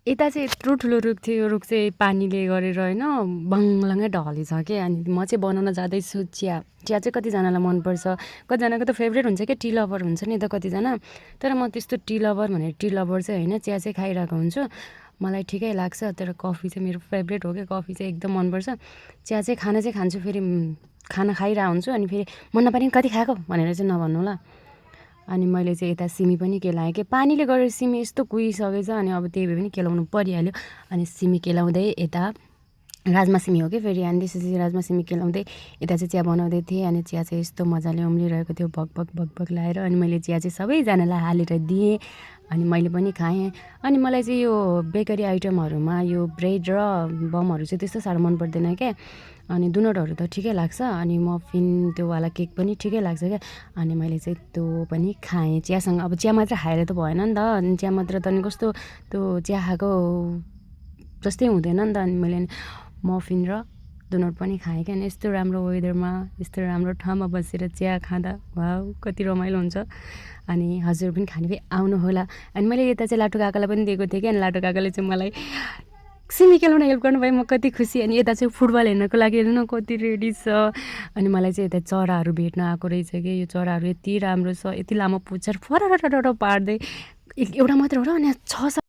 यता चाहिँ यत्रो ठुलो रुख थियो, यो रुख चाहिँ पानीले गरेर होइन बाङलाङै ढलेछ क्या। अनि म चाहिँ बनाउन जाँदैछु चिया। चिया चाहिँ कतिजनालाई मनपर्छ, कतिजनाको त फेभरेट हुन्छ क्या, टी लभर हुन्छ नि त कतिजना। तर म त्यस्तो टी लभर भनेर टी लभर चाहिँ होइन, चिया चाहिँ खाइरहेको हुन्छु। मलाई ठिकै लाग्छ, तर कफी चाहिँ मेरो फेभरेट हो क्या, कफी चाहिँ एकदम मनपर्छ। चिया चाहिँ खाना चाहिँ खान्छु, फेरि खाना खाइरहेको हुन्छु अनि फेरि मन नपरे कति खाएको भनेर चाहिँ नभन्नु ल। अनि मैले चाहिँ यता सिमी पनि केलाएँ कि पानीले गरेर सिमी यस्तो कुहिसकेछ, अनि अब त्यही भए पनि केलाउनु परिहाल्यो। अनि सिमी केलाउँदै यता राजमा सिमी हो कि फेरि, अनि त्यसपछि राजमा सिमी केलाउँदै यता चाहिँ चिया बनाउँदै थिएँ। अनि चिया चाहिँ यस्तो मजाले उम्लिरहेको थियो, भकभक भकभक लगाएर। अनि मैले चिया चाहिँ सबैजनालाई हालेर दिएँ, अनि मैले पनि खाएँ। अनि मलाई चाहिँ यो बेकरी आइटमहरूमा यो ब्रेड र बमहरू चाहिँ त्यस्तो साह्रो मन पर्दैन क्या। अनि डोनटहरू त ठिकै लाग्छ, अनि मफिन त्योवाला केक पनि ठिकै लाग्छ क्या। अनि मैले चाहिँ त्यो पनि खाएँ चियासँग। अब चिया मात्र खाएर त भएन नि त, अनि चिया मात्र त अनि कस्तो त्यो चिया खाएको जस्तै हुँदैन नि त। अनि मैले मफिन र डोनट पनि खाएँ क्या। अनि यस्तो राम्रो वेदरमा यस्तो राम्रो ठाउँमा बसेर चिया खाँदा वाउ कति रमाइलो हुन्छ। अनि हजुर पनि खाने भए आउनु होला। अनि मैले यता चाहिँ लाटो काकालाई पनि दिएको थिएँ क्या। अनि लाटो काकाले चाहिँ मलाई सिमी केलाउन हेल्प गर्नुभयो, म कति खुसी। अनि यता चाहिँ फुटबल हेर्नको लागि हेर्नु न कति रेडी छ। अनि मलाई चाहिँ यता चराहरू भेट्न आएको रहेछ कि, यो चराहरू यति राम्रो छ, यति लामो पुच्छर फरररर पार्दै एउटा मात्र हो र अनि 6